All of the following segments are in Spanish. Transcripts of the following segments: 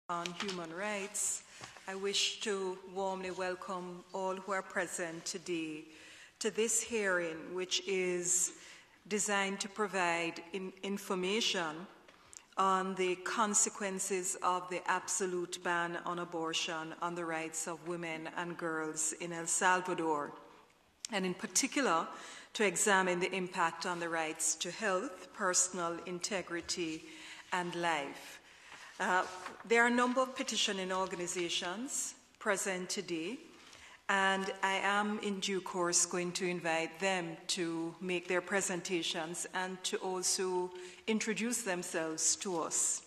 on Human Rights, I wish to warmly welcome all who are present today to this hearing, which is designed to provide information on the consequences of the absolute ban on abortion on the rights of women and girls in El Salvador, and in particular to examine the impact on the rights to health, personal integrity, and life. There are a number of petitioning organizations present today, and I am in due course going to invite them to make their presentations and to also introduce themselves to us.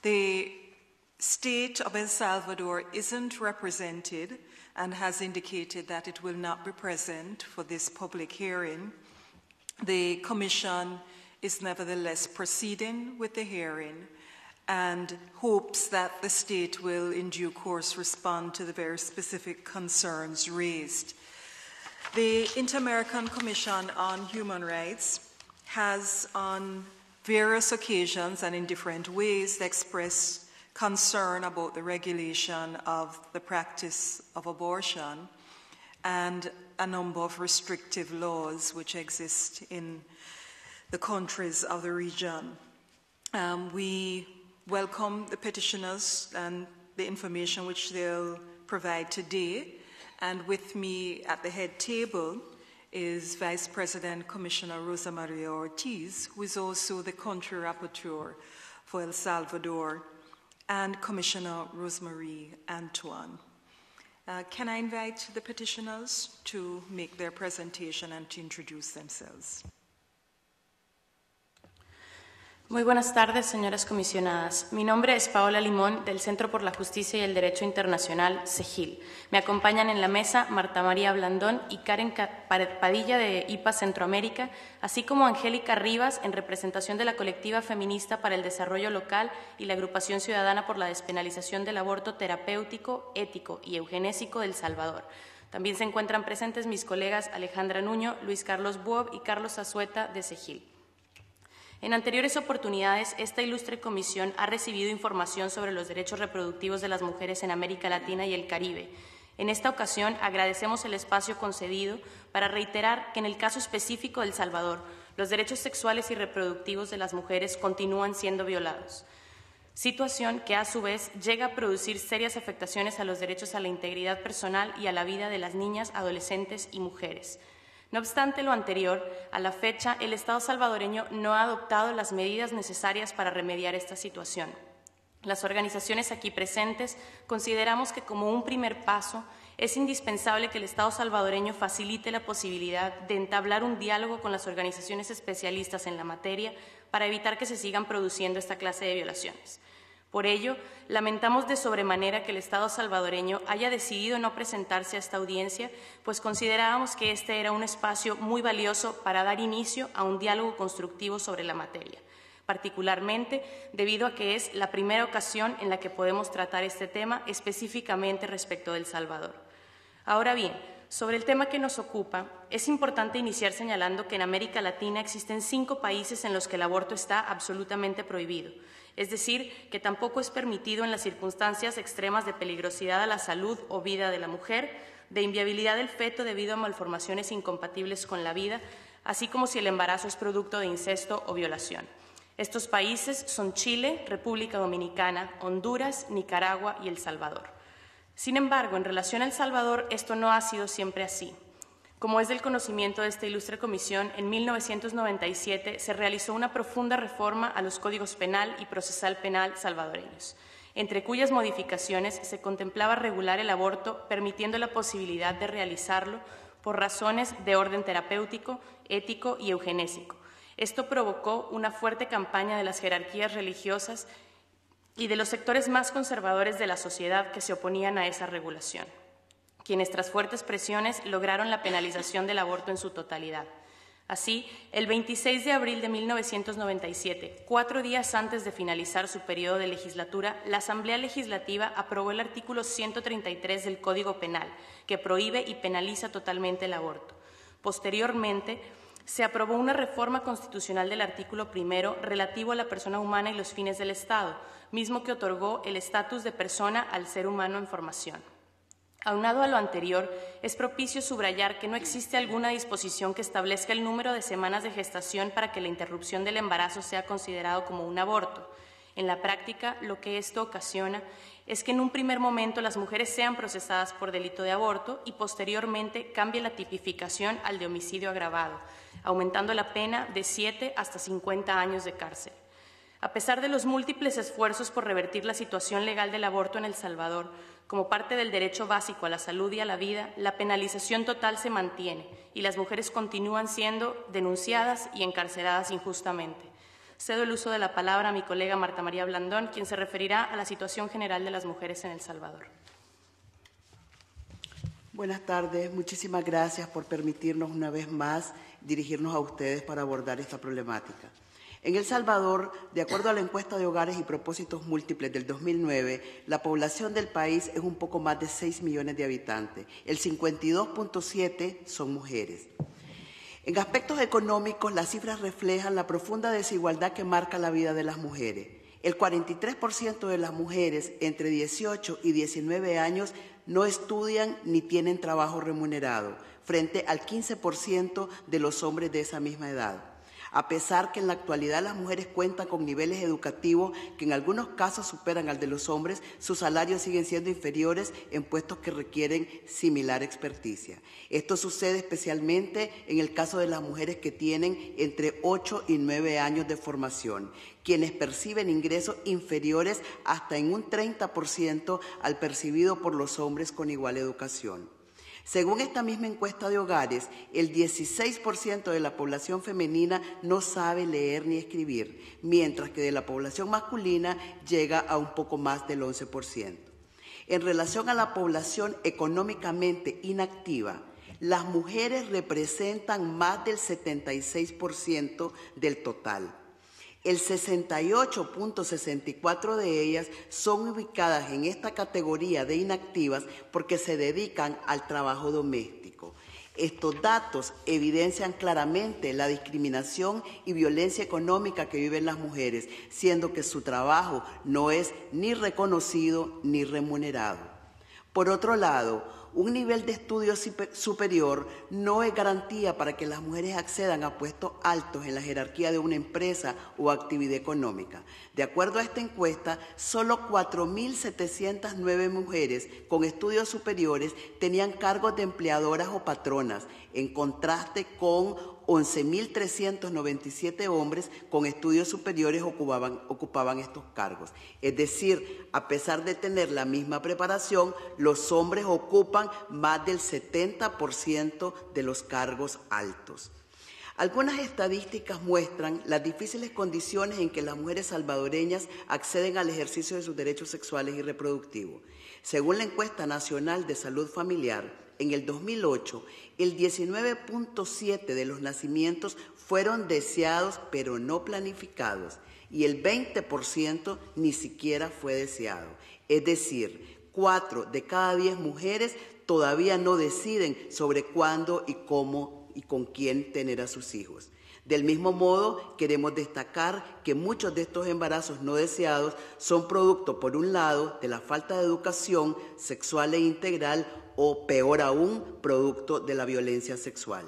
The state of El Salvador isn't represented and has indicated that it will not be present for this public hearing. The Commission is nevertheless proceeding with the hearing and hopes that the state will in due course respond to the very specific concerns raised. The Inter-American Commission on Human Rights has on various occasions and in different ways expressed concern about the regulation of the practice of abortion and a number of restrictive laws which exist in the countries of the region. We welcome the petitioners and the information which they'll provide today. And with me at the head table is Vice President Commissioner Rosa Maria Ortiz, who is also the country rapporteur for El Salvador, and Commissioner Rosemary Antoine. Can I invite the petitioners to make their presentation and to introduce themselves? Muy buenas tardes, señoras comisionadas. Mi nombre es Paola Limón, del Centro por la Justicia y el Derecho Internacional, CEGIL. Me acompañan en la mesa Marta María Blandón y Karen Padilla de IPA Centroamérica, así como Angélica Rivas, en representación de la Colectiva Feminista para el Desarrollo Local y la Agrupación Ciudadana por la Despenalización del Aborto Terapéutico, Ético y Eugenésico del Salvador. También se encuentran presentes mis colegas Alejandra Nuño, Luis Carlos Buob y Carlos Azueta de CEGIL. En anteriores oportunidades, esta ilustre comisión ha recibido información sobre los derechos reproductivos de las mujeres en América Latina y el Caribe. En esta ocasión, agradecemos el espacio concedido para reiterar que en el caso específico de El Salvador, los derechos sexuales y reproductivos de las mujeres continúan siendo violados, situación que a su vez llega a producir serias afectaciones a los derechos a la integridad personal y a la vida de las niñas, adolescentes y mujeres. No obstante lo anterior, a la fecha, el Estado salvadoreño no ha adoptado las medidas necesarias para remediar esta situación. Las organizaciones aquí presentes consideramos que como un primer paso es indispensable que el Estado salvadoreño facilite la posibilidad de entablar un diálogo con las organizaciones especialistas en la materia para evitar que se sigan produciendo esta clase de violaciones. Por ello, lamentamos de sobremanera que el Estado salvadoreño haya decidido no presentarse a esta audiencia, pues considerábamos que este era un espacio muy valioso para dar inicio a un diálogo constructivo sobre la materia, particularmente debido a que es la primera ocasión en la que podemos tratar este tema específicamente respecto de El Salvador. Ahora bien, sobre el tema que nos ocupa, es importante iniciar señalando que en América Latina existen 5 países en los que el aborto está absolutamente prohibido. Es decir, que tampoco es permitido en las circunstancias extremas de peligrosidad a la salud o vida de la mujer, de inviabilidad del feto debido a malformaciones incompatibles con la vida, así como si el embarazo es producto de incesto o violación. Estos países son Chile, República Dominicana, Honduras, Nicaragua y El Salvador. Sin embargo, en relación a El Salvador, esto no ha sido siempre así. Como es del conocimiento de esta ilustre comisión, en 1997 se realizó una profunda reforma a los códigos penal y procesal penal salvadoreños, entre cuyas modificaciones se contemplaba regular el aborto, permitiendo la posibilidad de realizarlo por razones de orden terapéutico, ético y eugenésico. Esto provocó una fuerte campaña de las jerarquías religiosas y de los sectores más conservadores de la sociedad que se oponían a esa regulación, quienes tras fuertes presiones lograron la penalización del aborto en su totalidad. Así, el 26 de abril de 1997, 4 días antes de finalizar su periodo de legislatura, la Asamblea Legislativa aprobó el artículo 133 del Código Penal, que prohíbe y penaliza totalmente el aborto. Posteriormente, Se aprobó una reforma constitucional del artículo 1 relativo a la persona humana y los fines del Estado, mismo que otorgó el estatus de persona al ser humano en formación. Aunado a lo anterior, es propicio subrayar que no existe alguna disposición que establezca el número de semanas de gestación para que la interrupción del embarazo sea considerado como un aborto. En la práctica, lo que esto ocasiona es que en un primer momento las mujeres sean procesadas por delito de aborto y posteriormente cambie la tipificación al de homicidio agravado, aumentando la pena de 7 hasta 50 años de cárcel. A pesar de los múltiples esfuerzos por revertir la situación legal del aborto en El Salvador, como parte del derecho básico a la salud y a la vida, la penalización total se mantiene y las mujeres continúan siendo denunciadas y encarceladas injustamente. Cedo el uso de la palabra a mi colega Marta María Blandón, quien se referirá a la situación general de las mujeres en El Salvador. Buenas tardes, muchísimas gracias por permitirnos una vez más dirigirnos a ustedes para abordar esta problemática. En El Salvador, de acuerdo a la encuesta de hogares y propósitos múltiples del 2009, la población del país es un poco más de 6 millones de habitantes. El 52.7 son mujeres. En aspectos económicos, las cifras reflejan la profunda desigualdad que marca la vida de las mujeres. El 43% de las mujeres entre 18 y 19 años no estudian ni tienen trabajo remunerado, frente al 15% de los hombres de esa misma edad. A pesar que en la actualidad las mujeres cuentan con niveles educativos que en algunos casos superan al de los hombres, sus salarios siguen siendo inferiores en puestos que requieren similar experticia. Esto sucede especialmente en el caso de las mujeres que tienen entre 8 y 9 años de formación, quienes perciben ingresos inferiores hasta en un 30% al percibido por los hombres con igual educación. Según esta misma encuesta de hogares, el 16% de la población femenina no sabe leer ni escribir, mientras que de la población masculina llega a un poco más del 11%. En relación a la población económicamente inactiva, las mujeres representan más del 76% del total. El 68.64% de ellas son ubicadas en esta categoría de inactivas porque se dedican al trabajo doméstico. Estos datos evidencian claramente la discriminación y violencia económica que viven las mujeres, siendo que su trabajo no es ni reconocido ni remunerado. Por otro lado, un nivel de estudio superior no es garantía para que las mujeres accedan a puestos altos en la jerarquía de una empresa o actividad económica. De acuerdo a esta encuesta, solo 4.709 mujeres con estudios superiores tenían cargos de empleadoras o patronas, en contraste con 11.397 hombres con estudios superiores ocupaban estos cargos. Es decir, a pesar de tener la misma preparación, los hombres ocupan más del 70% de los cargos altos. Algunas estadísticas muestran las difíciles condiciones en que las mujeres salvadoreñas acceden al ejercicio de sus derechos sexuales y reproductivos. Según la encuesta nacional de salud familiar, en el 2008, el 19.7% de los nacimientos fueron deseados pero no planificados y el 20% ni siquiera fue deseado. Es decir, 4 de cada 10 mujeres todavía no deciden sobre cuándo y cómo y con quién tener a sus hijos. Del mismo modo, queremos destacar que muchos de estos embarazos no deseados son producto, por un lado, de la falta de educación sexual e integral o, peor aún, producto de la violencia sexual.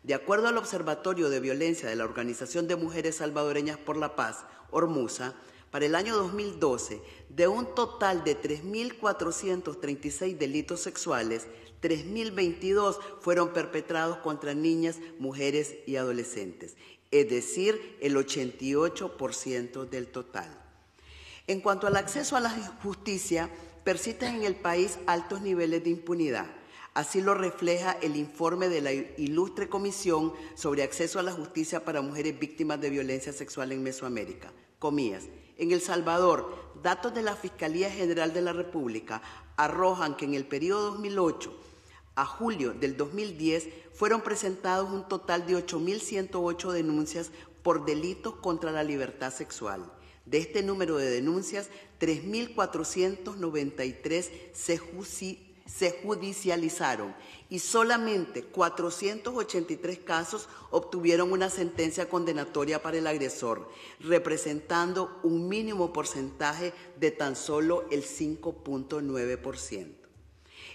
De acuerdo al Observatorio de Violencia de la Organización de Mujeres Salvadoreñas por la Paz, ORMUSA, para el año 2012, de un total de 3.436 delitos sexuales, 3.022 fueron perpetrados contra niñas, mujeres y adolescentes, es decir, el 88% del total. En cuanto al acceso a la justicia, persisten en el país altos niveles de impunidad. Así lo refleja el informe de la Ilustre Comisión sobre Acceso a la Justicia para Mujeres Víctimas de Violencia Sexual en Mesoamérica. Comillas. En El Salvador, datos de la Fiscalía General de la República arrojan que en el periodo 2008 a julio del 2010 fueron presentados un total de 8.108 denuncias por delitos contra la libertad sexual. De este número de denuncias, 3.493 se judicializaron y solamente 483 casos obtuvieron una sentencia condenatoria para el agresor, representando un mínimo porcentaje de tan solo el 5.9%.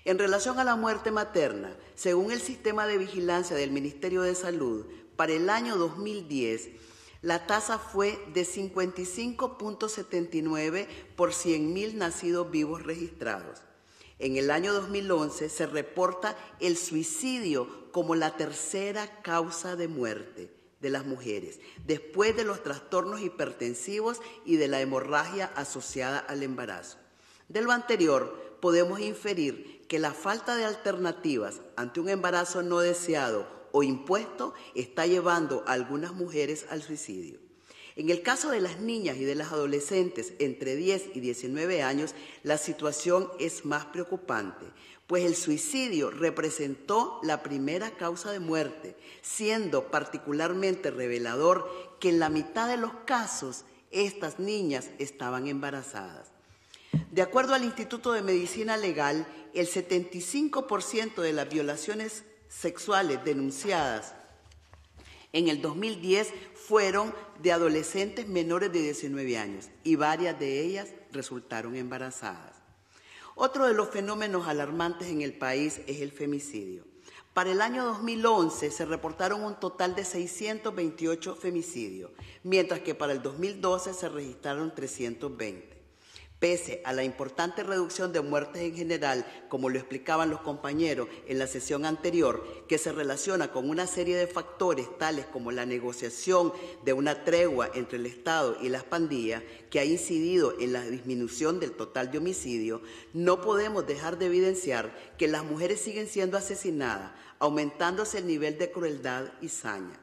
En relación a la muerte materna, según el Sistema de Vigilancia del Ministerio de Salud, para el año 2010, la tasa fue de 55.79 por 100.000 nacidos vivos registrados. En el año 2011 se reporta el suicidio como la tercera causa de muerte de las mujeres, después de los trastornos hipertensivos y de la hemorragia asociada al embarazo. De lo anterior, podemos inferir que la falta de alternativas ante un embarazo no deseado o impuesto está llevando a algunas mujeres al suicidio. En el caso de las niñas y de las adolescentes entre 10 y 19 años, la situación es más preocupante, pues el suicidio representó la primera causa de muerte, siendo particularmente revelador que en la mitad de los casos estas niñas estaban embarazadas. De acuerdo al Instituto de Medicina Legal, el 75% de las violaciones sexuales denunciadas en el 2010 fueron de adolescentes menores de 19 años y varias de ellas resultaron embarazadas. Otro de los fenómenos alarmantes en el país es el femicidio. Para el año 2011 se reportaron un total de 628 femicidios, mientras que para el 2012 se registraron 320. Pese a la importante reducción de muertes en general, como lo explicaban los compañeros en la sesión anterior, que se relaciona con una serie de factores tales como la negociación de una tregua entre el Estado y las pandillas, que ha incidido en la disminución del total de homicidios, no podemos dejar de evidenciar que las mujeres siguen siendo asesinadas, aumentándose el nivel de crueldad y saña.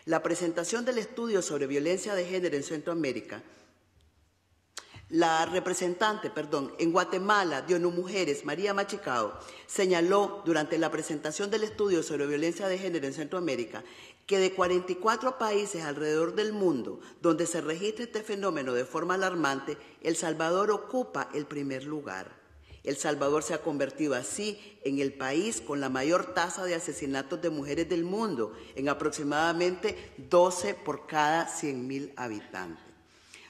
La presentación del estudio sobre violencia de género en Centroamérica, la representante, en Guatemala de ONU Mujeres, María Machicao, señaló durante la presentación del estudio sobre violencia de género en Centroamérica que de 44 países alrededor del mundo donde se registra este fenómeno de forma alarmante, El Salvador ocupa el primer lugar. El Salvador se ha convertido así en el país con la mayor tasa de asesinatos de mujeres del mundo, en aproximadamente 12 por cada 100.000 habitantes.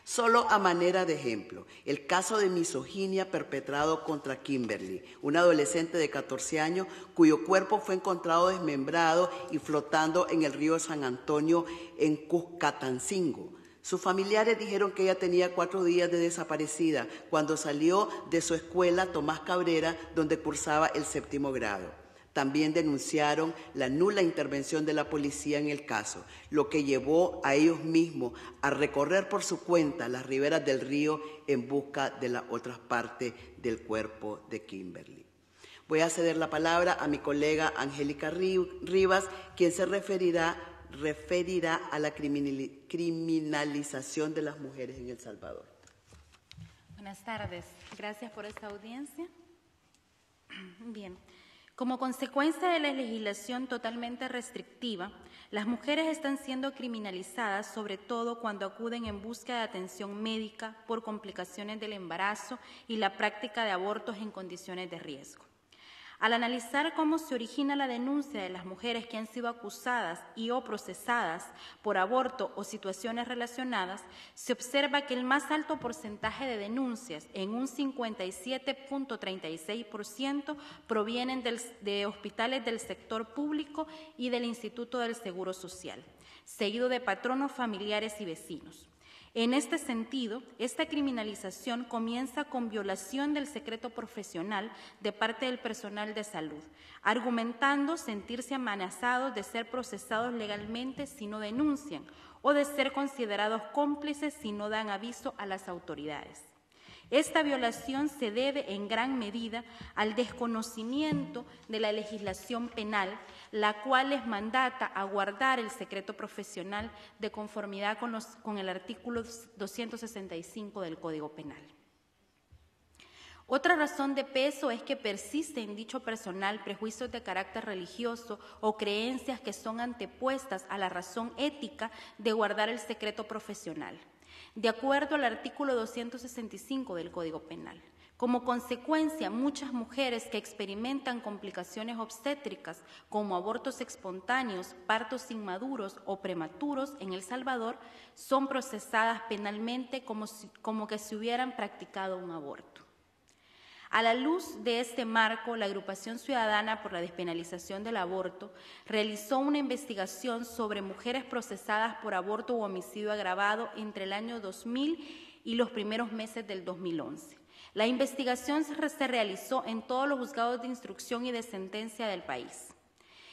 Solo a manera de ejemplo, el caso de misoginia perpetrado contra Kimberly, una adolescente de 14 años cuyo cuerpo fue encontrado desmembrado y flotando en el río San Antonio en Cuscatancingo. Sus familiares dijeron que ella tenía 4 días de desaparecida cuando salió de su escuela Tomás Cabrera, donde cursaba el 7º grado. También denunciaron la nula intervención de la policía en el caso, lo que llevó a ellos mismos a recorrer por su cuenta las riberas del río en busca de las otras partes del cuerpo de Kimberly. Voy a ceder la palabra a mi colega Angélica Rivas, quien se referirá a la criminalización de las mujeres en El Salvador. Buenas tardes. Gracias por esta audiencia. Bien. Como consecuencia de la legislación totalmente restrictiva, las mujeres están siendo criminalizadas, sobre todo cuando acuden en busca de atención médica por complicaciones del embarazo y la práctica de abortos en condiciones de riesgo. Al analizar cómo se origina la denuncia de las mujeres que han sido acusadas y o procesadas por aborto o situaciones relacionadas, se observa que el más alto porcentaje de denuncias, en un 57.36%, provienen de hospitales del sector público y del Instituto del Seguro Social, seguido de patronos, familiares y vecinos. En este sentido, esta criminalización comienza con violación del secreto profesional de parte del personal de salud, argumentando sentirse amenazados de ser procesados legalmente si no denuncian o de ser considerados cómplices si no dan aviso a las autoridades. Esta violación se debe en gran medida al desconocimiento de la legislación penal, la cual les mandata a guardar el secreto profesional de conformidad con el artículo 265 del Código Penal. Otra razón de peso es que persiste en dicho personal prejuicios de carácter religioso o creencias que son antepuestas a la razón ética de guardar el secreto profesional, de acuerdo al artículo 265 del Código Penal. Como consecuencia, muchas mujeres que experimentan complicaciones obstétricas como abortos espontáneos, partos inmaduros o prematuros en El Salvador son procesadas penalmente como que se hubieran practicado un aborto. A la luz de este marco, la Agrupación Ciudadana por la Despenalización del Aborto realizó una investigación sobre mujeres procesadas por aborto o homicidio agravado entre el año 2000 y los primeros meses del 2011. La investigación se realizó en todos los juzgados de instrucción y de sentencia del país.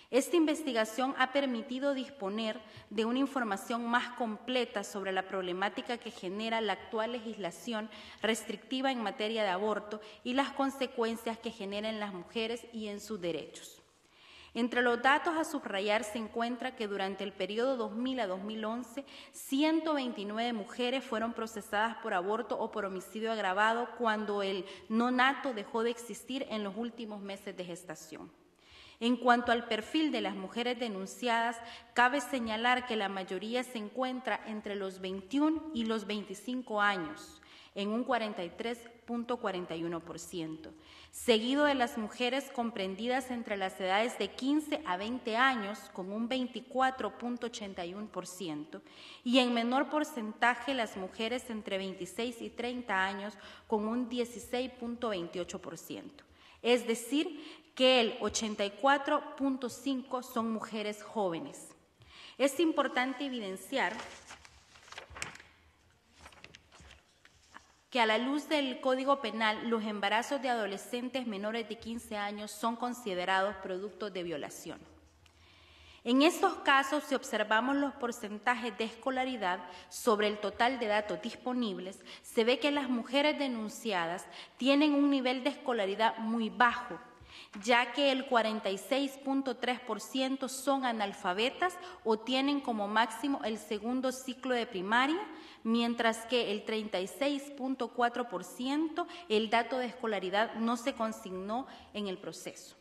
Esta investigación ha permitido disponer de una información más completa sobre la problemática que genera la actual legislación restrictiva en materia de aborto y las consecuencias que genera en las mujeres y en sus derechos. Entre los datos a subrayar se encuentra que durante el periodo 2000 a 2011, 129 mujeres fueron procesadas por aborto o por homicidio agravado cuando el nonato dejó de existir en los últimos meses de gestación. En cuanto al perfil de las mujeres denunciadas, cabe señalar que la mayoría se encuentra entre los 21 y los 25 años, en un 43.41%, seguido de las mujeres comprendidas entre las edades de 15 a 20 años, con un 24.81%, y en menor porcentaje las mujeres entre 26 y 30 años, con un 16.28%. Es decir, que el 84.5% son mujeres jóvenes. Es importante evidenciar que a la luz del Código Penal, los embarazos de adolescentes menores de 15 años son considerados productos de violación. En estos casos, si observamos los porcentajes de escolaridad sobre el total de datos disponibles, se ve que las mujeres denunciadas tienen un nivel de escolaridad muy bajo, ya que el 46.3% son analfabetas o tienen como máximo el segundo ciclo de primaria, mientras que el 36.4% el dato de escolaridad no se consignó en el proceso.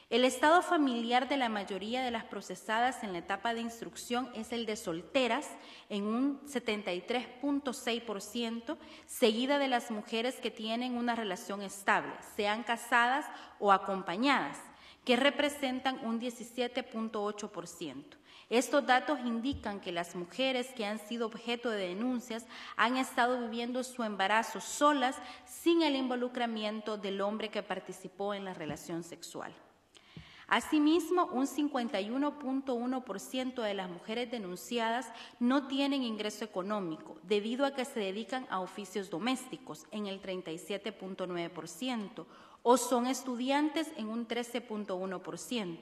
El estado familiar de la mayoría de las procesadas en la etapa de instrucción es el de solteras, en un 73.6%, seguida de las mujeres que tienen una relación estable, sean casadas o acompañadas, que representan un 17.8%. Estos datos indican que las mujeres que han sido objeto de denuncias han estado viviendo su embarazo solas, sin el involucramiento del hombre que participó en la relación sexual. Asimismo, un 51.1% de las mujeres denunciadas no tienen ingreso económico, debido a que se dedican a oficios domésticos, en el 37.9%, o son estudiantes, en un 13.1%.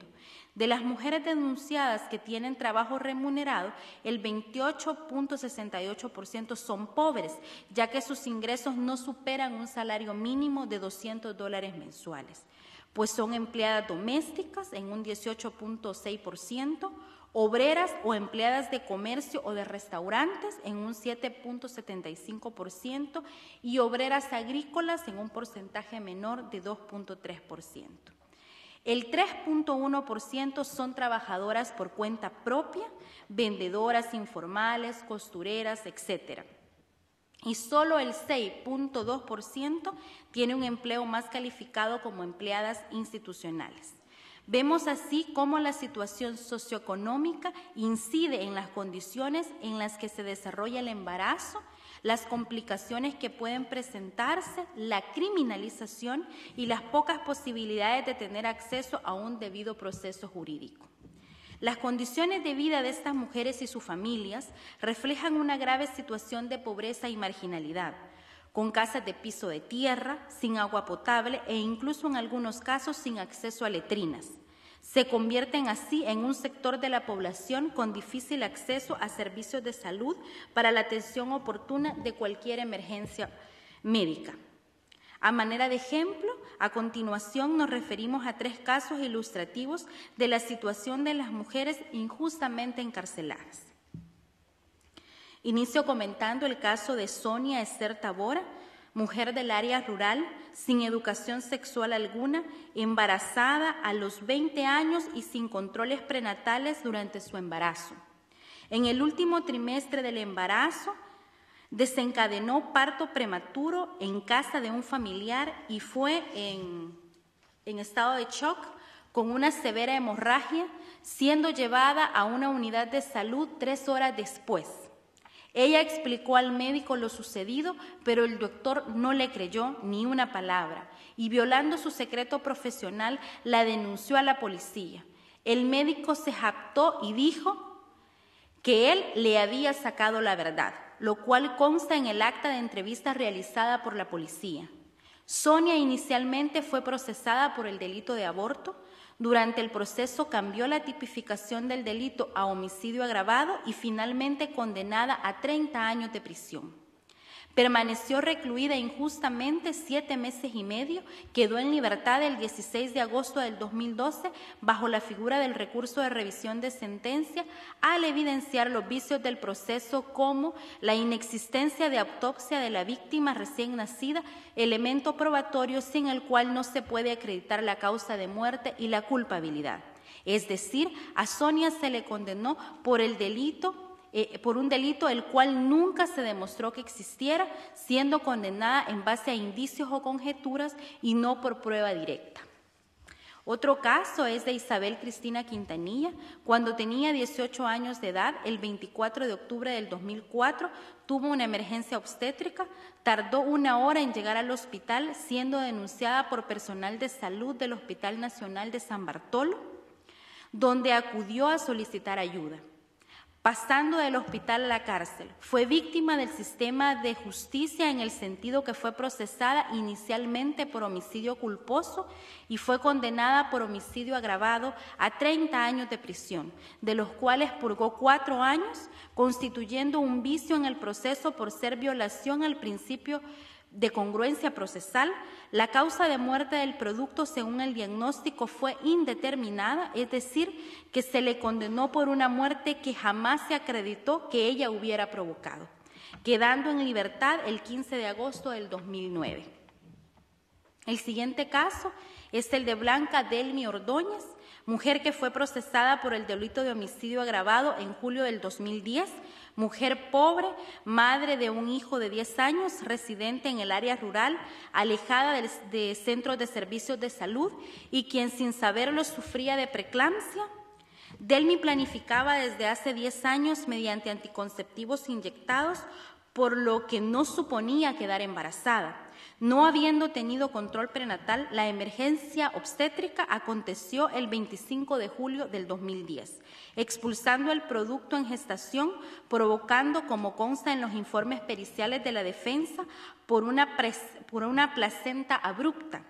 De las mujeres denunciadas que tienen trabajo remunerado, el 28.68% son pobres, ya que sus ingresos no superan un salario mínimo de $200 mensuales. Pues son empleadas domésticas en un 18.6%, obreras o empleadas de comercio o de restaurantes en un 7.75% y obreras agrícolas en un porcentaje menor de 2.3%. El 3.1% son trabajadoras por cuenta propia, vendedoras informales, costureras, etc. Y solo el 6.2% tiene un empleo más calificado como empleadas institucionales. Vemos así cómo la situación socioeconómica incide en las condiciones en las que se desarrolla el embarazo, las complicaciones que pueden presentarse, la criminalización y las pocas posibilidades de tener acceso a un debido proceso jurídico. Las condiciones de vida de estas mujeres y sus familias reflejan una grave situación de pobreza y marginalidad, con casas de piso de tierra, sin agua potable e incluso en algunos casos sin acceso a letrinas. Se convierten así en un sector de la población con difícil acceso a servicios de salud para la atención oportuna de cualquier emergencia médica. A manera de ejemplo, a continuación nos referimos a 3 casos ilustrativos de la situación de las mujeres injustamente encarceladas. Inicio comentando el caso de Sonia Esther Tabora, mujer del área rural, sin educación sexual alguna, embarazada a los 20 años y sin controles prenatales durante su embarazo. En el último trimestre del embarazo, Desencadenó parto prematuro en casa de un familiar y fue en estado de shock con una severa hemorragia, siendo llevada a una unidad de salud 3 horas después. Ella explicó al médico lo sucedido, pero el doctor no le creyó ni una palabra y, violando su secreto profesional, la denunció a la policía. El médico se jactó y dijo que él le había sacado la verdad, lo cual consta en el acta de entrevista realizada por la policía. Sonia inicialmente fue procesada por el delito de aborto. Durante el proceso cambió la tipificación del delito a homicidio agravado y finalmente condenada a 30 años de prisión. Permaneció recluida injustamente 7 meses y medio, quedó en libertad el 16 de agosto del 2012 bajo la figura del recurso de revisión de sentencia al evidenciar los vicios del proceso como la inexistencia de autopsia de la víctima recién nacida, elemento probatorio sin el cual no se puede acreditar la causa de muerte y la culpabilidad. Es decir, a Sonia se le condenó por un delito el cual nunca se demostró que existiera, siendo condenada en base a indicios o conjeturas y no por prueba directa. Otro caso es de Isabel Cristina Quintanilla. Cuando tenía 18 años de edad, el 24 de octubre del 2004, tuvo una emergencia obstétrica, tardó 1 hora en llegar al hospital, siendo denunciada por personal de salud del Hospital Nacional de San Bartolo, donde acudió a solicitar ayuda. Pasando del hospital a la cárcel, fue víctima del sistema de justicia en el sentido que fue procesada inicialmente por homicidio culposo y fue condenada por homicidio agravado a 30 años de prisión, de los cuales purgó 4 años, constituyendo un vicio en el proceso por ser violación al principio de congruencia procesal. La causa de muerte del producto, según el diagnóstico, fue indeterminada, es decir, que se le condenó por una muerte que jamás se acreditó que ella hubiera provocado, quedando en libertad el 15 de agosto del 2009. El siguiente caso es el de Blanca Delmi Ordóñez, mujer que fue procesada por el delito de homicidio agravado en julio del 2010, mujer pobre, madre de un hijo de 10 años, residente en el área rural, alejada de centros de servicios de salud y quien sin saberlo sufría de preeclampsia. Delmi planificaba desde hace 10 años mediante anticonceptivos inyectados, por lo que no suponía quedar embarazada. No habiendo tenido control prenatal, la emergencia obstétrica aconteció el 25 de julio del 2010, expulsando el producto en gestación, provocando, como consta en los informes periciales de la defensa, por una placenta abrupta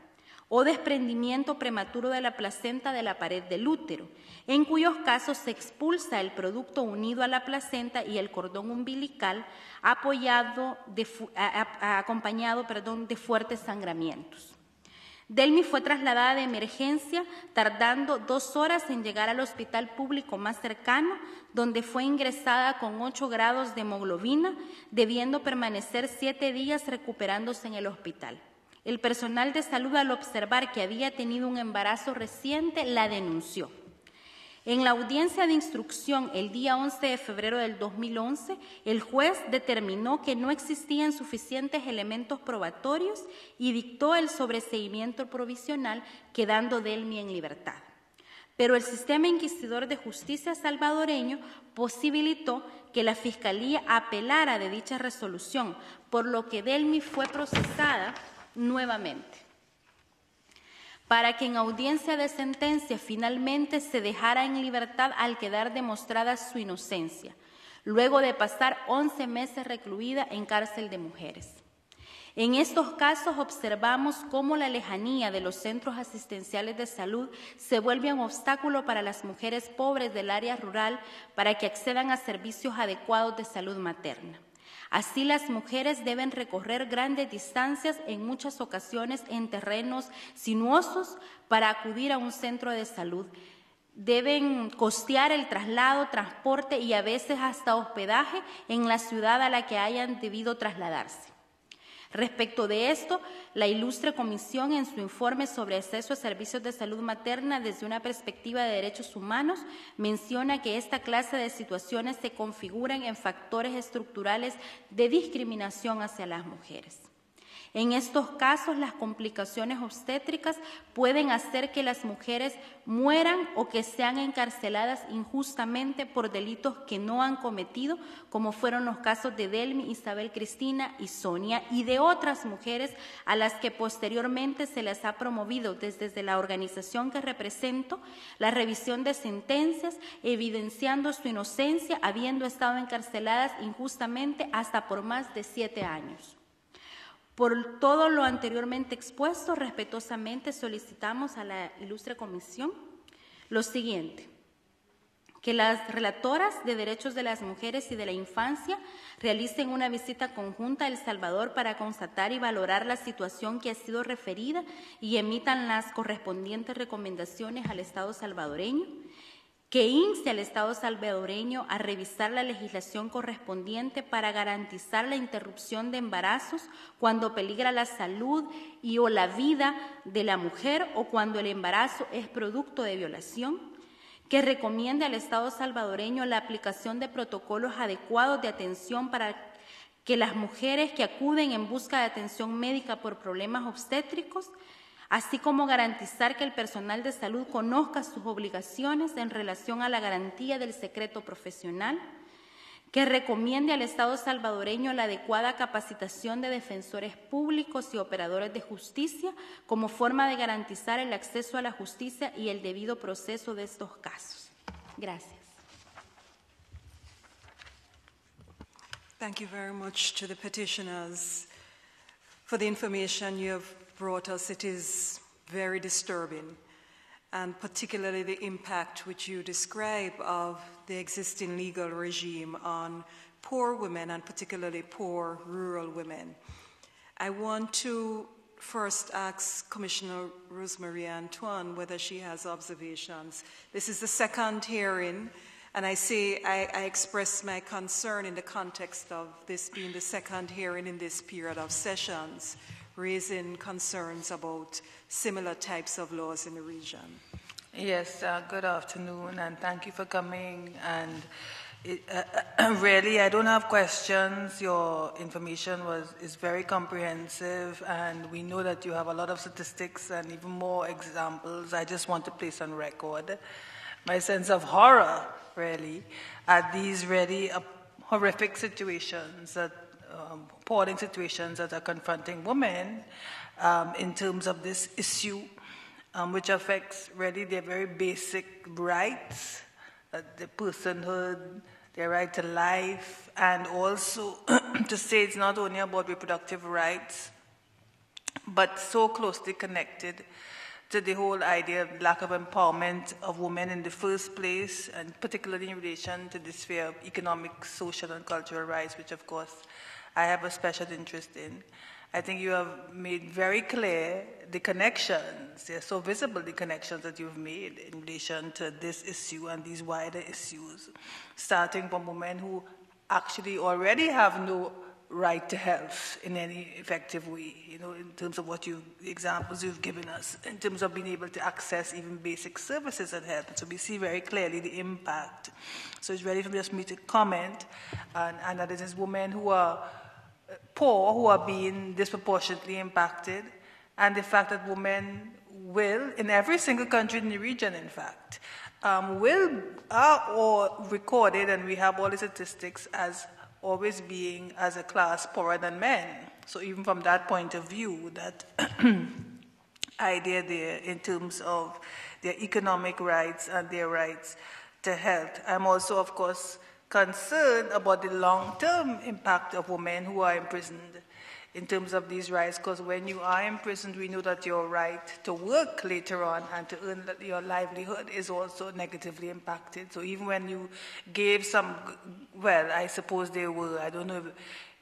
o desprendimiento prematuro de la placenta de la pared del útero, en cuyos casos se expulsa el producto unido a la placenta y el cordón umbilical, acompañado de fuertes sangramientos. Delmi fue trasladada de emergencia, tardando 2 horas en llegar al hospital público más cercano, donde fue ingresada con 8 grados de hemoglobina, debiendo permanecer 7 días recuperándose en el hospital. El personal de salud, al observar que había tenido un embarazo reciente, la denunció. En la audiencia de instrucción el día 11 de febrero del 2011, el juez determinó que no existían suficientes elementos probatorios y dictó el sobreseimiento provisional, quedando Delmi en libertad. Pero el sistema inquisidor de justicia salvadoreño posibilitó que la Fiscalía apelara de dicha resolución, por lo que Delmi fue procesada nuevamente, para que en audiencia de sentencia finalmente se dejara en libertad al quedar demostrada su inocencia, luego de pasar 11 meses recluida en cárcel de mujeres. En estos casos observamos cómo la lejanía de los centros asistenciales de salud se vuelve un obstáculo para las mujeres pobres del área rural para que accedan a servicios adecuados de salud materna. Así, las mujeres deben recorrer grandes distancias, en muchas ocasiones en terrenos sinuosos, para acudir a un centro de salud. Deben costear el traslado, transporte y a veces hasta hospedaje en la ciudad a la que hayan debido trasladarse. Respecto de esto, la ilustre comisión en su informe sobre acceso a servicios de salud materna desde una perspectiva de derechos humanos menciona que esta clase de situaciones se configuran en factores estructurales de discriminación hacia las mujeres. En estos casos, las complicaciones obstétricas pueden hacer que las mujeres mueran o que sean encarceladas injustamente por delitos que no han cometido, como fueron los casos de Delmi, Isabel Cristina y Sonia, y de otras mujeres a las que posteriormente se les ha promovido desde la organización que represento la revisión de sentencias, evidenciando su inocencia, habiendo estado encarceladas injustamente hasta por más de 7 años. Por todo lo anteriormente expuesto, respetuosamente solicitamos a la ilustre comisión lo siguiente: que las relatoras de derechos de las mujeres y de la infancia realicen una visita conjunta a El Salvador para constatar y valorar la situación que ha sido referida y emitan las correspondientes recomendaciones al Estado salvadoreño, que inste al Estado salvadoreño a revisar la legislación correspondiente para garantizar la interrupción de embarazos cuando peligra la salud y o la vida de la mujer o cuando el embarazo es producto de violación, que recomiende al Estado salvadoreño la aplicación de protocolos adecuados de atención para que las mujeres que acuden en busca de atención médica por problemas obstétricos, así como garantizar que el personal de salud conozca sus obligaciones en relación a la garantía del secreto profesional, que recomiende al Estado salvadoreño la adecuada capacitación de defensores públicos y operadores de justicia como forma de garantizar el acceso a la justicia y el debido proceso de estos casos. Gracias. Thank you very much to the petitioners for the information you have brought us. It is very disturbing, and particularly the impact which you describe of the existing legal regime on poor women, and particularly poor rural women. I want to first ask Commissioner Rosemary Antoine whether she has observations. This is the second hearing, and I express my concern in the context of this being the second hearing in this period of sessions, raising concerns about similar types of laws in the region. Yes, good afternoon, and thank you for coming. And really, I don't have questions. Your information is very comprehensive, and we know that you have a lot of statistics and even more examples. I just want to place on record my sense of horror, really, at these really horrific situations that appalling situations that are confronting women in terms of this issue, which affects really their very basic rights, their personhood, their right to life, and also to say it's not only about reproductive rights, but so closely connected to the whole idea of lack of empowerment of women in the first place, and particularly in relation to the sphere of economic, social, and cultural rights, which of course I have a special interest in. I think you have made very clear the connections, they're so visible, the connections that you've made in relation to this issue and these wider issues, starting from women who actually already have no right to health in any effective way, in terms of examples you've given us, in terms of being able to access even basic services and health. So we see very clearly the impact. So it's ready for just me to comment, and that it is women who are poor who are being disproportionately impacted, and the fact that women will, in every single country in the region, in fact, are all recorded, and we have all the statistics as always being as a class poorer than men. So even from that point of view, that idea there in terms of their economic rights and their rights to health. I'm also, of course, concerned about the long-term impact of women who are imprisoned in terms of these rights, because when you are imprisoned, we know that your right to work later on and to earn your livelihood is also negatively impacted. So even when you gave some, well, I suppose they were, I don't know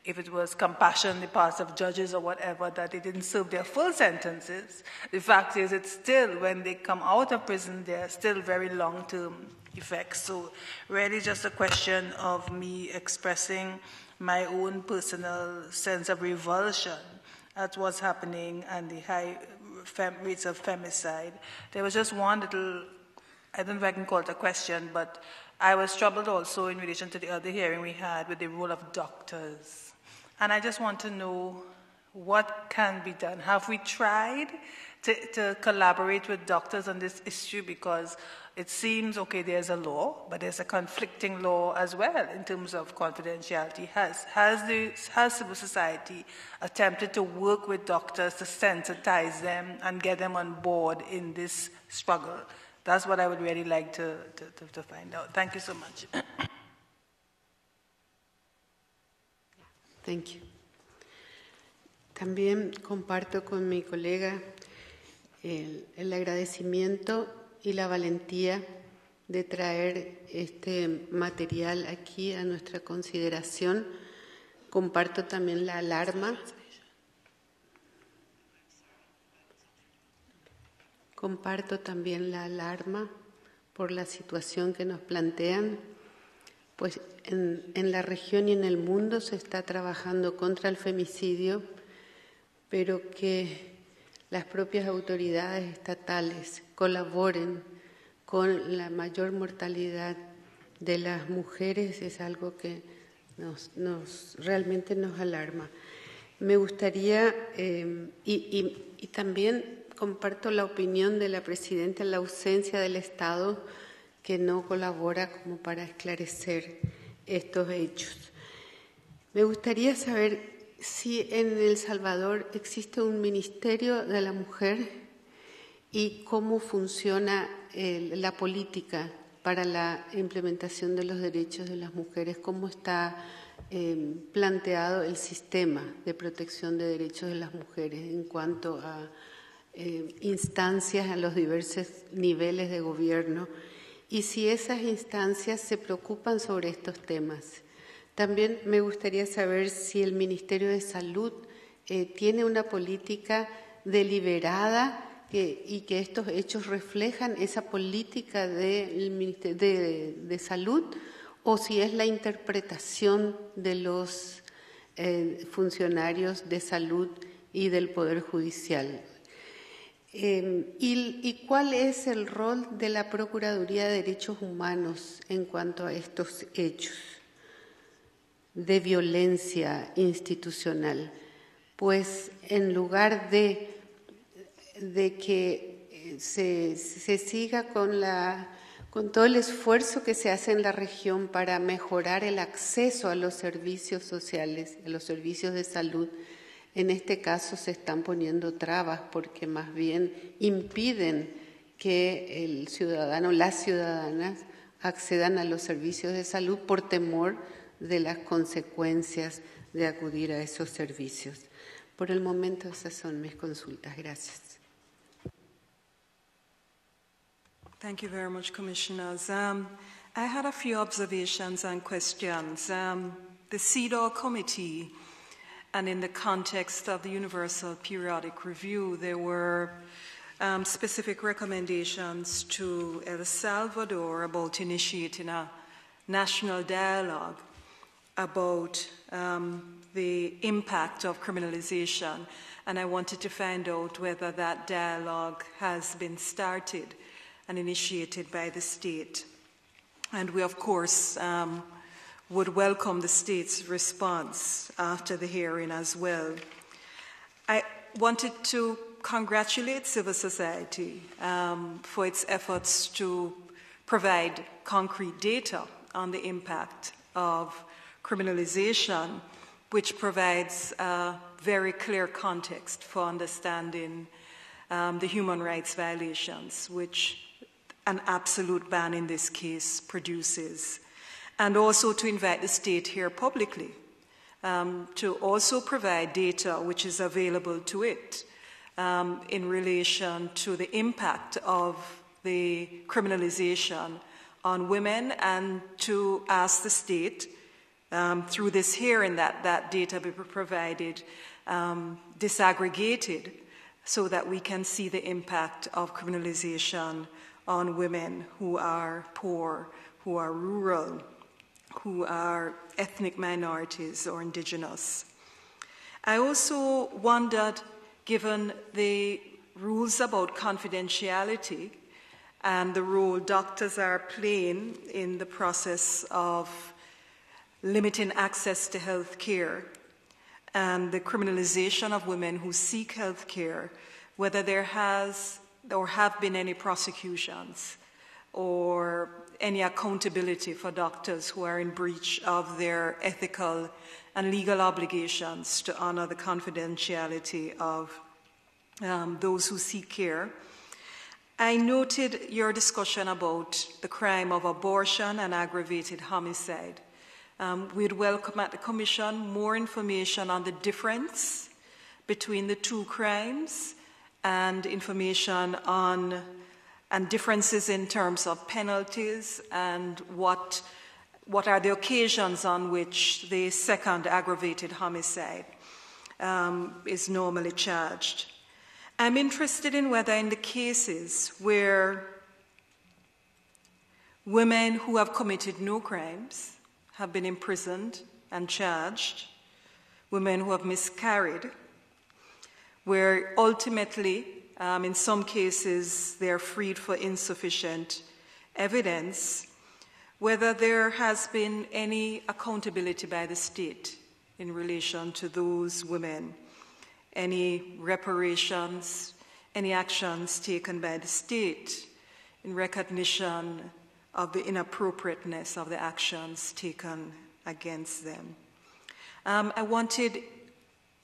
if it was compassion on the part of judges or whatever, that they didn't serve their full sentences. The fact is, it's still, when they come out of prison, there are still very long-term effects. So really just a question of me expressing my own personal sense of revulsion at what's happening and the high rates of femicide. There was just one little, I don't know if I can call it a question, but I was troubled also in relation to the other hearing we had with the role of doctors. And I just want to know what can be done. Have we tried to collaborate with doctors on this issue? Because it seems, okay, there's a law, but there's a conflicting law as well in terms of confidentiality. Has civil society attempted to work with doctors to sensitize them and get them on board in this struggle? That's what I would really like to find out. Thank you so much. Thank you. También comparto con mi colega el agradecimiento y la valentía de traer este material aquí a nuestra consideración. Comparto también la alarma. Comparto también la alarma por la situación que nos plantean, pues en la región y en el mundo se está trabajando contra el femicidio, pero que las propias autoridades estatales colaboren con la mayor mortalidad de las mujeres es algo que realmente nos alarma. Me gustaría, y también comparto la opinión de la Presidenta en la ausencia del Estado que no colabora como para esclarecer estos hechos. Me gustaría saber si en El Salvador existe un Ministerio de la Mujer y cómo funciona la política para la implementación de los derechos de las mujeres, cómo está planteado el sistema de protección de derechos de las mujeres en cuanto a instancias a los diversos niveles de gobierno y si esas instancias se preocupan sobre estos temas. También me gustaría saber si el Ministerio de Salud tiene una política deliberada y que estos hechos reflejan esa política de salud o si es la interpretación de los funcionarios de salud y del Poder Judicial. ¿Y cuál es el rol de la Procuraduría de Derechos Humanos en cuanto a estos hechos de violencia institucional? Pues en lugar de que se siga con todo el esfuerzo que se hace en la región para mejorar el acceso a los servicios sociales, a los servicios de salud, en este caso se están poniendo trabas porque más bien impiden que el ciudadano, las ciudadanas, accedan a los servicios de salud por temor de las consecuencias de acudir a esos servicios. Por el momento esas son mis consultas. Gracias. Thank you very much, Commissioners. I had a few observations and questions. The CEDAW committee, and in the context of the Universal Periodic Review, there were specific recommendations to El Salvador about initiating a national dialogue about the impact of criminalization, and I wanted to find out whether that dialogue has been started and initiated by the state. And we, of course, would welcome the state's response after the hearing as well. I wanted to congratulate civil society for its efforts to provide concrete data on the impact of criminalization, which provides a very clear context for understanding the human rights violations, which an absolute ban in this case produces. And also to invite the state here publicly to also provide data which is available to it in relation to the impact of the criminalization on women, and to ask the state through this hearing that data be provided disaggregated so that we can see the impact of criminalization on women who are poor, who are rural, who are ethnic minorities or indigenous. I also wondered, given the rules about confidentiality and the role doctors are playing in the process of limiting access to health care and the criminalization of women who seek health care, whether there has or have been any prosecutions or any accountability for doctors who are in breach of their ethical and legal obligations to honor the confidentiality of those who seek care. I noted your discussion about the crime of abortion and aggravated homicide. We'd welcome at the Commission more information on the difference between the two crimes and information on and differences in terms of penalties and what are the occasions on which the second aggravated homicide is normally charged. I'm interested in whether in the cases where women who have committed no crimes have been imprisoned and charged, women who have miscarried, where ultimately, in some cases, they're freed for insufficient evidence, whether there has been any accountability by the state in relation to those women, any reparations, any actions taken by the state in recognition of the inappropriateness of the actions taken against them. I wondered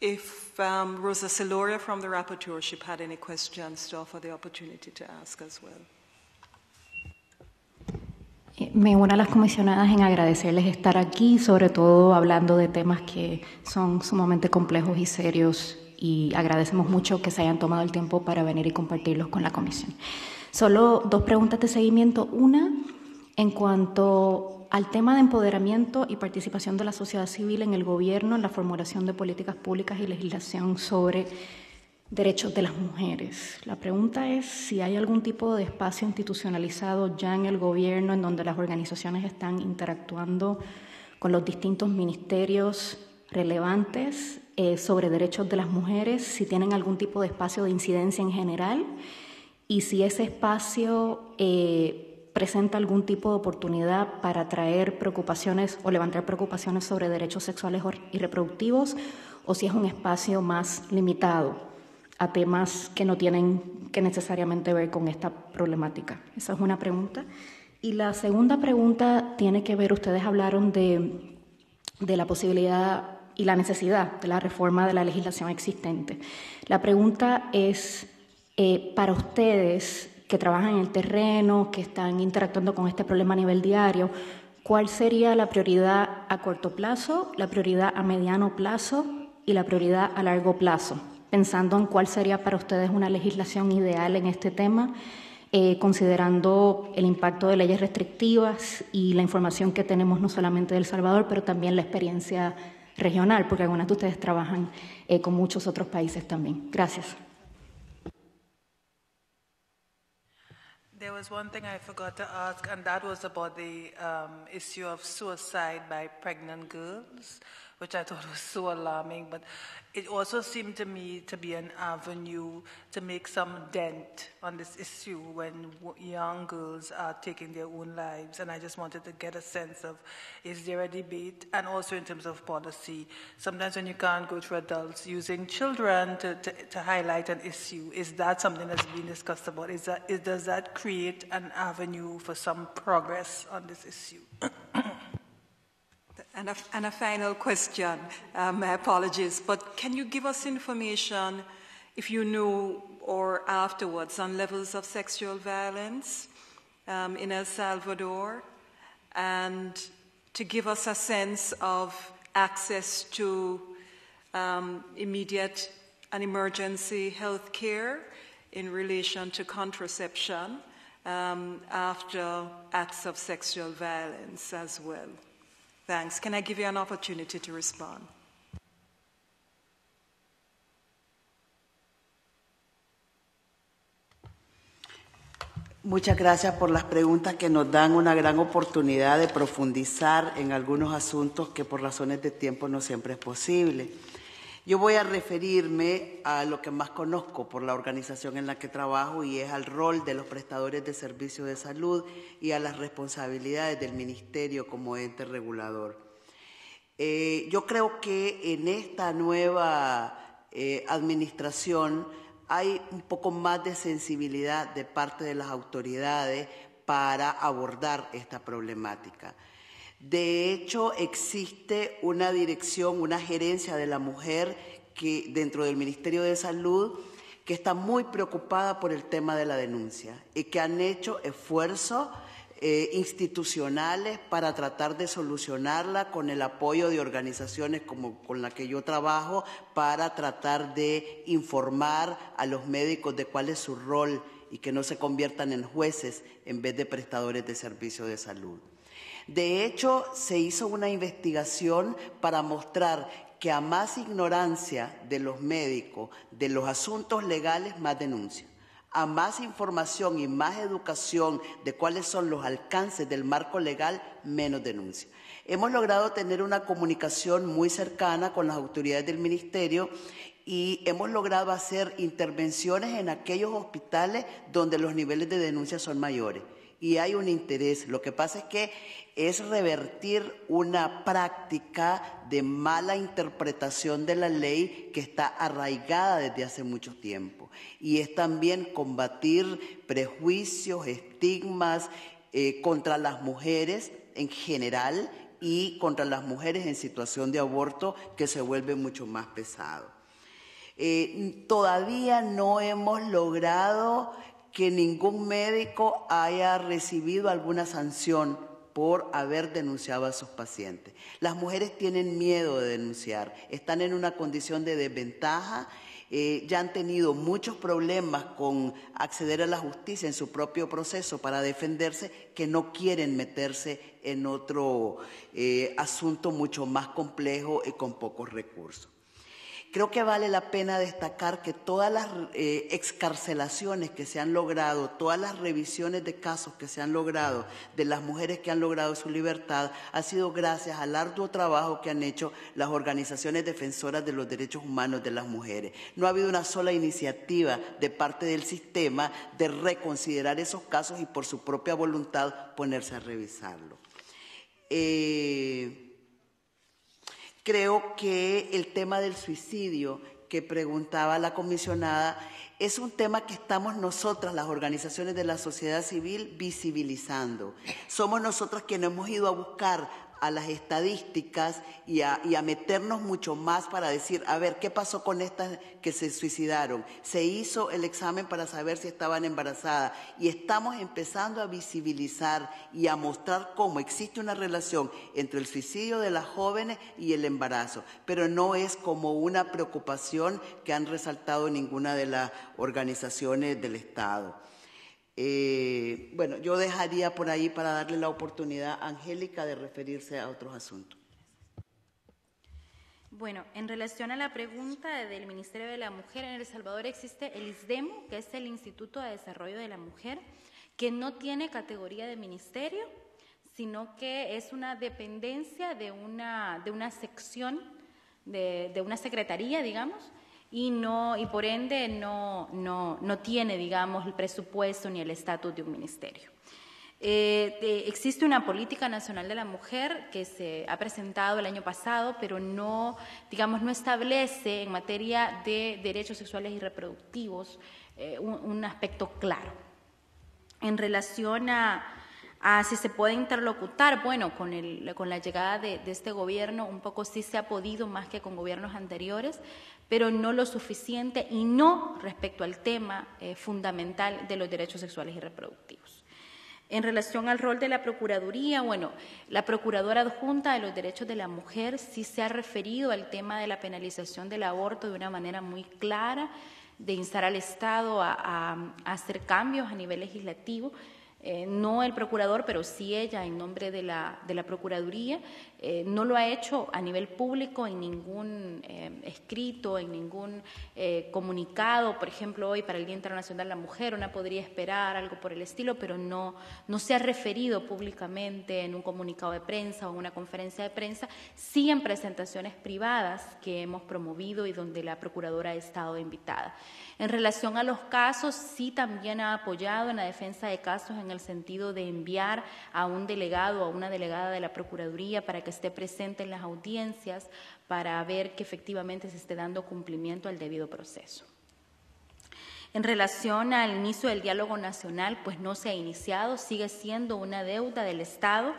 if Rosa Celoria from the rapporteurship had any questions to offer the opportunity to ask as well. Me uno a las comisionadas en agradecerles estar aquí, sobre todo hablando de temas que son sumamente complejos y serios, y agradecemos mucho que se hayan tomado el tiempo para venir y compartirlos con la comisión. Solo dos preguntas de seguimiento. Una, en cuanto al tema de empoderamiento y participación de la sociedad civil en el gobierno, en la formulación de políticas públicas y legislación sobre derechos de las mujeres. La pregunta es si hay algún tipo de espacio institucionalizado ya en el gobierno en donde las organizaciones están interactuando con los distintos ministerios relevantes sobre derechos de las mujeres, si tienen algún tipo de espacio de incidencia en general y si ese espacio presenta algún tipo de oportunidad para traer preocupaciones o levantar preocupaciones sobre derechos sexuales y reproductivos, o si es un espacio más limitado a temas que no tienen que necesariamente ver con esta problemática. Esa es una pregunta. Y la segunda pregunta tiene que ver, ustedes hablaron de la posibilidad y la necesidad de la reforma de la legislación existente. La pregunta es, para ustedes que trabajan en el terreno, que están interactuando con este problema a nivel diario, ¿cuál sería la prioridad a corto plazo, la prioridad a mediano plazo y la prioridad a largo plazo? Pensando en cuál sería para ustedes una legislación ideal en este tema, considerando el impacto de leyes restrictivas y la información que tenemos no solamente de El Salvador, pero también la experiencia regional, porque algunas de ustedes trabajan con muchos otros países también. Gracias. There was one thing I forgot to ask, and that was about the issue of suicide by pregnant girls, which I thought was so alarming, but it also seemed to me to be an avenue to make some dent on this issue when young girls are taking their own lives. And I just wanted to get a sense of, is there a debate? And also in terms of policy, sometimes when you can't go through adults, using children to highlight an issue, is that something that's being discussed about? Does that create an avenue for some progress on this issue? And a final question, my apologies, but can you give us information, if you know or afterwards, on levels of sexual violence in El Salvador, and to give us a sense of access to immediate and emergency health care in relation to contraception after acts of sexual violence as well? Thanks. Can I give you an opportunity to respond? Muchas gracias por las preguntas que nos dan una gran oportunidad de profundizar en algunos asuntos que por razones de tiempo no siempre es posible. Yo voy a referirme a lo que más conozco por la organización en la que trabajo y es al rol de los prestadores de servicios de salud y a las responsabilidades del Ministerio como ente regulador. Yo creo que en esta nueva administración hay un poco más de sensibilidad de parte de las autoridades para abordar esta problemática. De hecho, existe una dirección, una gerencia de la mujer que dentro del Ministerio de Salud que está muy preocupada por el tema de la denuncia y que han hecho esfuerzos institucionales para tratar de solucionarla con el apoyo de organizaciones como con la que yo trabajo para tratar de informar a los médicos de cuál es su rol y que no se conviertan en jueces en vez de prestadores de servicios de salud. De hecho, se hizo una investigación para mostrar que a más ignorancia de los médicos de los asuntos legales, más denuncia. A más información y más educación de cuáles son los alcances del marco legal, menos denuncia. Hemos logrado tener una comunicación muy cercana con las autoridades del Ministerio y hemos logrado hacer intervenciones en aquellos hospitales donde los niveles de denuncia son mayores. Y hay un interés. Lo que pasa es que es revertir una práctica de mala interpretación de la ley que está arraigada desde hace mucho tiempo. Y es también combatir prejuicios, estigmas contra las mujeres en general y contra las mujeres en situación de aborto, que se vuelve mucho más pesado. Todavía no hemos logrado que ningún médico haya recibido alguna sanción por haber denunciado a sus pacientes. Las mujeres tienen miedo de denunciar, están en una condición de desventaja, ya han tenido muchos problemas con acceder a la justicia en su propio proceso para defenderse, que no quieren meterse en otro asunto mucho más complejo y con pocos recursos. Creo que vale la pena destacar que todas las excarcelaciones que se han logrado, todas las revisiones de casos que se han logrado de las mujeres que han logrado su libertad, ha sido gracias al arduo trabajo que han hecho las organizaciones defensoras de los derechos humanos de las mujeres. No ha habido una sola iniciativa de parte del sistema de reconsiderar esos casos y por su propia voluntad ponerse a revisarlo. Creo que el tema del suicidio que preguntaba la comisionada es un tema que estamos nosotras, las organizaciones de la sociedad civil, visibilizando. Somos nosotras quienes hemos ido a buscar a las estadísticas y a meternos mucho más para decir, a ver, ¿qué pasó con estas que se suicidaron? Se hizo el examen para saber si estaban embarazadas y estamos empezando a visibilizar y a mostrar cómo existe una relación entre el suicidio de las jóvenes y el embarazo, pero no es como una preocupación que han resaltado ninguna de las organizaciones del Estado. Bueno, yo dejaría por ahí para darle la oportunidad a Angélica de referirse a otros asuntos. Bueno, en relación a la pregunta del Ministerio de la Mujer, en El Salvador existe el ISDEMU, que es el Instituto de Desarrollo de la Mujer, que no tiene categoría de ministerio, sino que es una dependencia de una sección, de una secretaría, digamos, y por ende no tiene, digamos, el presupuesto ni el estatus de un ministerio. Existe una política nacional de la mujer que se ha presentado el año pasado, pero no establece en materia de derechos sexuales y reproductivos un aspecto claro. En relación a si se puede interlocutar, bueno, con la llegada de este gobierno un poco sí se ha podido, más que con gobiernos anteriores, pero no lo suficiente y no respecto al tema fundamental de los derechos sexuales y reproductivos. En relación al rol de la Procuraduría, bueno, la Procuradora Adjunta de los Derechos de la Mujer sí se ha referido al tema de la penalización del aborto de una manera muy clara, de instar al Estado a hacer cambios a nivel legislativo. no el procurador, pero sí ella en nombre de la Procuraduría, no lo ha hecho a nivel público en ningún escrito, en ningún comunicado. Por ejemplo, hoy para el Día Internacional de la Mujer una podría esperar algo por el estilo, pero no se ha referido públicamente en un comunicado de prensa o en una conferencia de prensa, sí en presentaciones privadas que hemos promovido y donde la Procuradora ha estado invitada. En relación a los casos, sí también ha apoyado en la defensa de casos en el sentido de enviar a un delegado o a una delegada de la Procuraduría para que esté presente en las audiencias para ver que efectivamente se esté dando cumplimiento al debido proceso. En relación al inicio del diálogo nacional, pues no se ha iniciado, sigue siendo una deuda del Estado.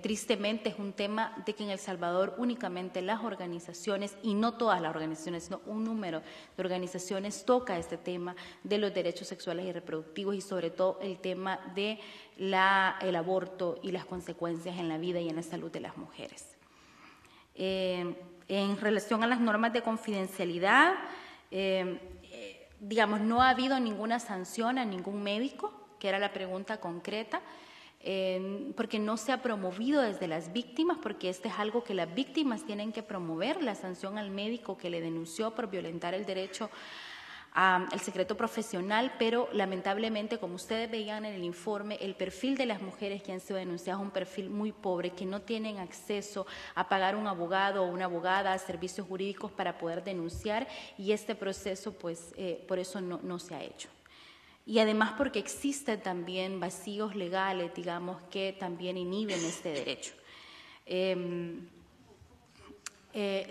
Tristemente es un tema de que en El Salvador únicamente las organizaciones, y no todas las organizaciones, sino un número de organizaciones toca este tema de los derechos sexuales y reproductivos y sobre todo el tema de el aborto y las consecuencias en la vida y en la salud de las mujeres. En relación a las normas de confidencialidad, digamos, no ha habido ninguna sanción a ningún médico, que era la pregunta concreta, porque no se ha promovido desde las víctimas, porque este es algo que las víctimas tienen que promover, la sanción al médico que le denunció por violentar el derecho al secreto profesional, pero lamentablemente, como ustedes veían en el informe, el perfil de las mujeres que han sido denunciadas es un perfil muy pobre, que no tienen acceso a pagar un abogado o una abogada, a servicios jurídicos para poder denunciar, y este proceso, pues, por eso no se ha hecho. Y además porque existen también vacíos legales, digamos, que también inhiben este derecho.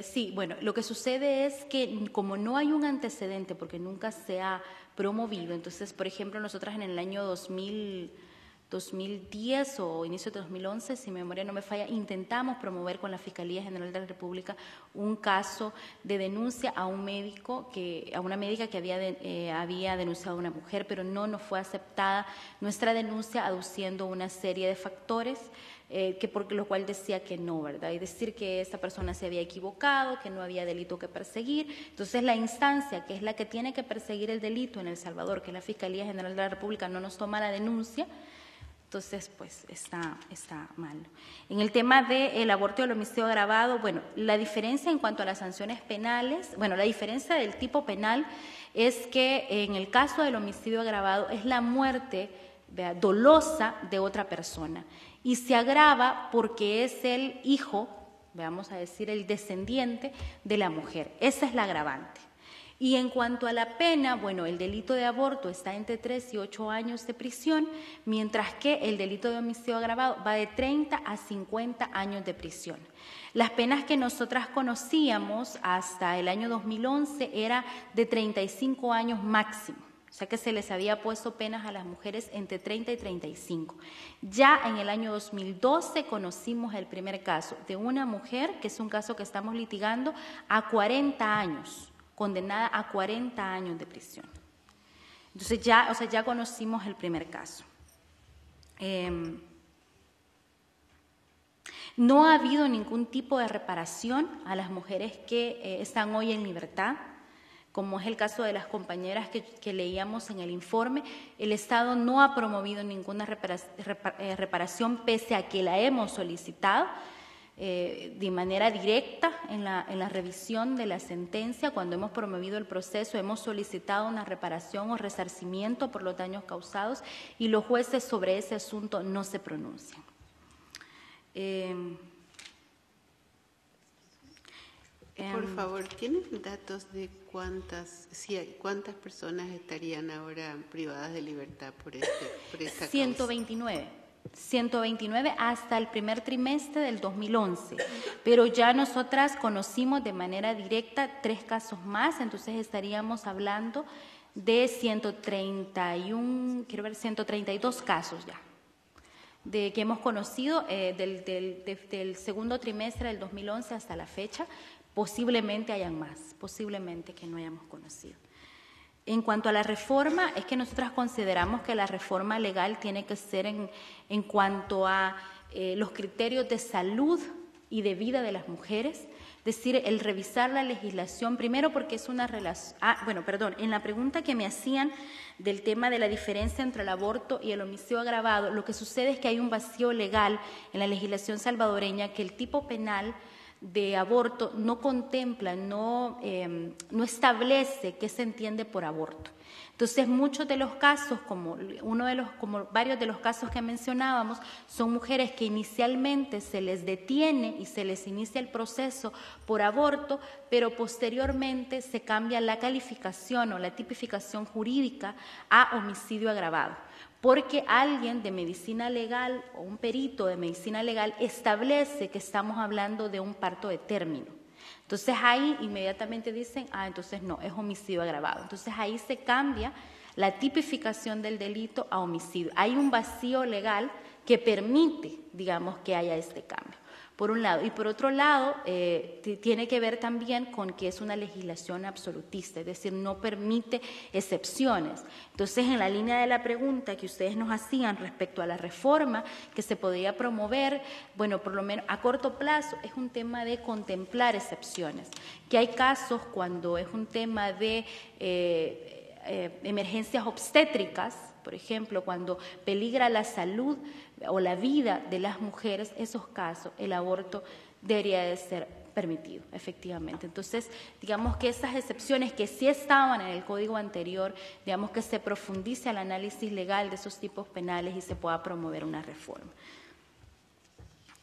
Sí, bueno, lo que sucede es que como no hay un antecedente, porque nunca se ha promovido, entonces, por ejemplo, nosotras en el año 2010 o inicio de 2011, si mi memoria no me falla, intentamos promover con la Fiscalía General de la República un caso de denuncia a un médico, a una médica que había denunciado a una mujer, pero no nos fue aceptada nuestra denuncia, aduciendo una serie de factores, por lo cual decía que no, ¿verdad? Es decir, que esta persona se había equivocado, que no había delito que perseguir. Entonces, la instancia que es la que tiene que perseguir el delito en El Salvador, que es la Fiscalía General de la República, no nos toma la denuncia. Entonces, pues, está mal. En el tema del aborto y el homicidio agravado, bueno, la diferencia en cuanto a las sanciones penales, bueno, la diferencia del tipo penal es que en el caso del homicidio agravado es la muerte dolosa de otra persona y se agrava porque es el hijo, vamos a decir, el descendiente de la mujer. Esa es la agravante. Y en cuanto a la pena, bueno, el delito de aborto está entre 3 y 8 años de prisión, mientras que el delito de homicidio agravado va de 30 a 50 años de prisión. Las penas que nosotras conocíamos hasta el año 2011 era de 35 años máximo, o sea que se les había puesto penas a las mujeres entre 30 y 35. Ya en el año 2012 conocimos el primer caso de una mujer, que es un caso que estamos litigando, a 40 años. Condenada a 40 años de prisión. Entonces ya conocimos el primer caso. No ha habido ningún tipo de reparación a las mujeres que están hoy en libertad, como es el caso de las compañeras que leíamos en el informe. El Estado no ha promovido ninguna reparación, pese a que la hemos solicitado. De manera directa en la revisión de la sentencia, cuando hemos promovido el proceso, hemos solicitado una reparación o resarcimiento por los daños causados y los jueces sobre ese asunto no se pronuncian. Por favor, ¿tienen datos de cuántas personas estarían ahora privadas de libertad por esta 129. Causa? 129 hasta el primer trimestre del 2011, pero ya nosotras conocimos de manera directa 3 casos más, entonces estaríamos hablando de 132 casos ya, de que hemos conocido del segundo trimestre del 2011 hasta la fecha. Posiblemente hayan más, posiblemente que no hayamos conocido. En cuanto a la reforma, es que nosotras consideramos que la reforma legal tiene que ser en cuanto a los criterios de salud y de vida de las mujeres. Es decir, el revisar la legislación, primero porque es una relación... en la pregunta que me hacían del tema de la diferencia entre el aborto y el homicidio agravado, lo que sucede es que hay un vacío legal en la legislación salvadoreña, que el tipo penal de aborto no contempla, no establece qué se entiende por aborto. Entonces, muchos de los casos, como varios de los casos que mencionábamos, son mujeres que inicialmente se les detiene y se les inicia el proceso por aborto, pero posteriormente se cambia la calificación o la tipificación jurídica a homicidio agravado, porque alguien de medicina legal o un perito de medicina legal establece que estamos hablando de un parto de término. Entonces ahí inmediatamente dicen, entonces no, es homicidio agravado. Entonces ahí se cambia la tipificación del delito a homicidio. Hay un vacío legal que permite, digamos, que haya este cambio, por un lado. Y por otro lado, tiene que ver también con que es una legislación absolutista, es decir, no permite excepciones. Entonces, en la línea de la pregunta que ustedes nos hacían respecto a la reforma que se podría promover, bueno, por lo menos a corto plazo es un tema de contemplar excepciones, que hay casos cuando es un tema de emergencias obstétricas, por ejemplo, cuando peligra la salud o la vida de las mujeres, esos casos, el aborto debería de ser permitido, efectivamente. Entonces, digamos que esas excepciones que sí estaban en el código anterior, digamos que se profundice al análisis legal de esos tipos penales y se pueda promover una reforma.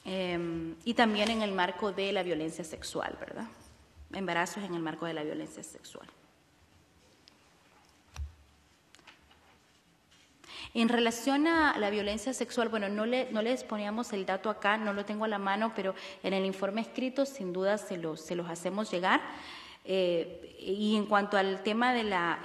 Y también en el marco de la violencia sexual, ¿verdad? Embarazos en el marco de la violencia sexual. En relación a la violencia sexual, bueno, no les poníamos el dato acá, no lo tengo a la mano, pero en el informe escrito sin duda se los hacemos llegar. Y en cuanto al tema de la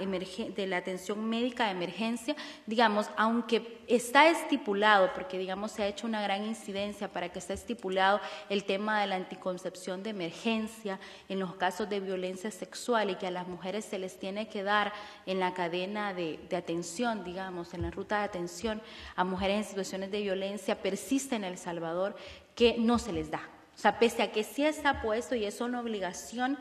atención médica de emergencia, digamos, aunque está estipulado, porque digamos se ha hecho una gran incidencia para que esté estipulado el tema de la anticoncepción de emergencia en los casos de violencia sexual y que a las mujeres se les tiene que dar en la cadena de atención, digamos, en la ruta de atención a mujeres en situaciones de violencia, persiste en El Salvador que no se les da. O sea, pese a que sí está puesto y es una obligación,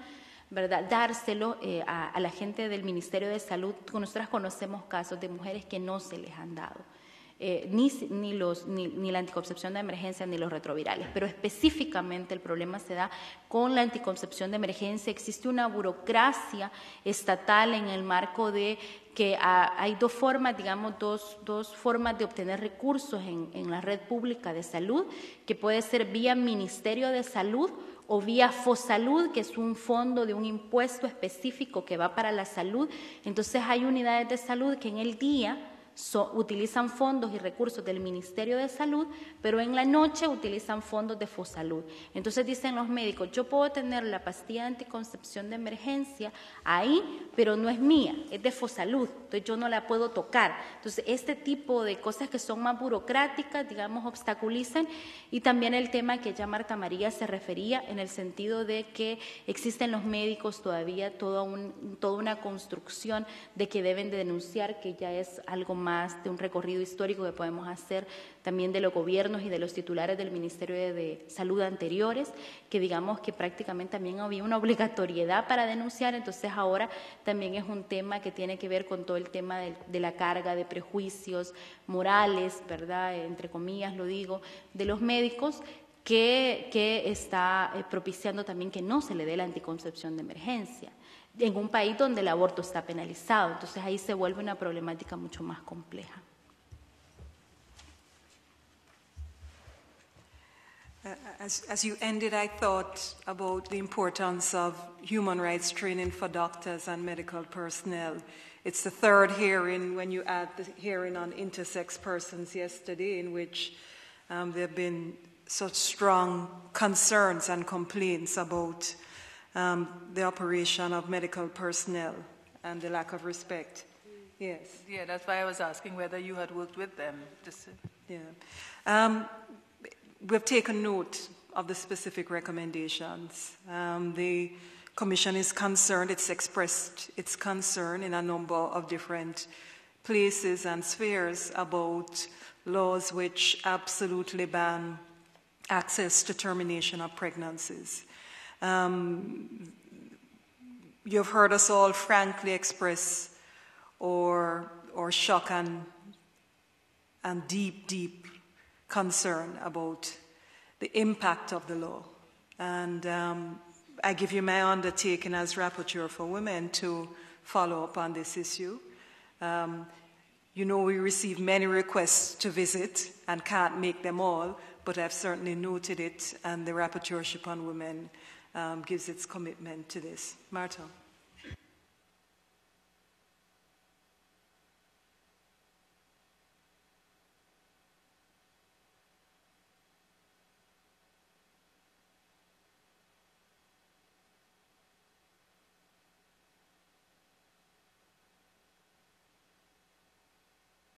¿verdad?, dárselo a la gente del Ministerio de Salud. Nosotras conocemos casos de mujeres que no se les han dado ni la anticoncepción de emergencia ni los retrovirales, pero específicamente el problema se da con la anticoncepción de emergencia. Existe una burocracia estatal en el marco de que hay dos formas, digamos, dos formas de obtener recursos en la red pública de salud, que puede ser vía Ministerio de Salud o vía FOSalud, que es un fondo de un impuesto específico que va para la salud. Entonces hay unidades de salud que en el día utilizan fondos y recursos del Ministerio de Salud, pero en la noche utilizan fondos de FOSalud. Entonces dicen los médicos, yo puedo tener la pastilla de anticoncepción de emergencia ahí, pero no es mía, es de FOSalud, entonces yo no la puedo tocar. Entonces este tipo de cosas que son más burocráticas, digamos, obstaculizan. Y también el tema que ya Marta María se refería, en el sentido de que existen los médicos todavía toda una construcción de que deben de denunciar, que ya es algo más de un recorrido histórico que podemos hacer también de los gobiernos y de los titulares del Ministerio de Salud anteriores, que digamos que prácticamente también había una obligatoriedad para denunciar. Entonces ahora también es un tema que tiene que ver con todo el tema de la carga de prejuicios morales, ¿verdad?, entre comillas lo digo, de los médicos, que está propiciando también que no se le dé la anticoncepción de emergencia en un país donde el aborto está penalizado. Entonces ahí se vuelve una problemática mucho más compleja. As you ended, I thought about the importance of human rights training for doctors and medical personnel. It's the third hearing when you add the hearing on intersex persons yesterday, in which there have been such strong concerns and complaints about the operation of medical personnel and the lack of respect. Yes. Yeah, that's why I was asking whether you had worked with them. Yeah. We've taken note of the specific recommendations. The Commission is concerned, it's expressed its concern in a number of different places and spheres about laws which absolutely ban access to termination of pregnancies. You've heard us all frankly express our shock and deep, deep concern about the impact of the law. And I give you my undertaking as Rapporteur for Women to follow up on this issue. You know, we receive many requests to visit and can't make them all, but I've certainly noted it, and the Rapporteurship on Women gives its commitment to this. Marta.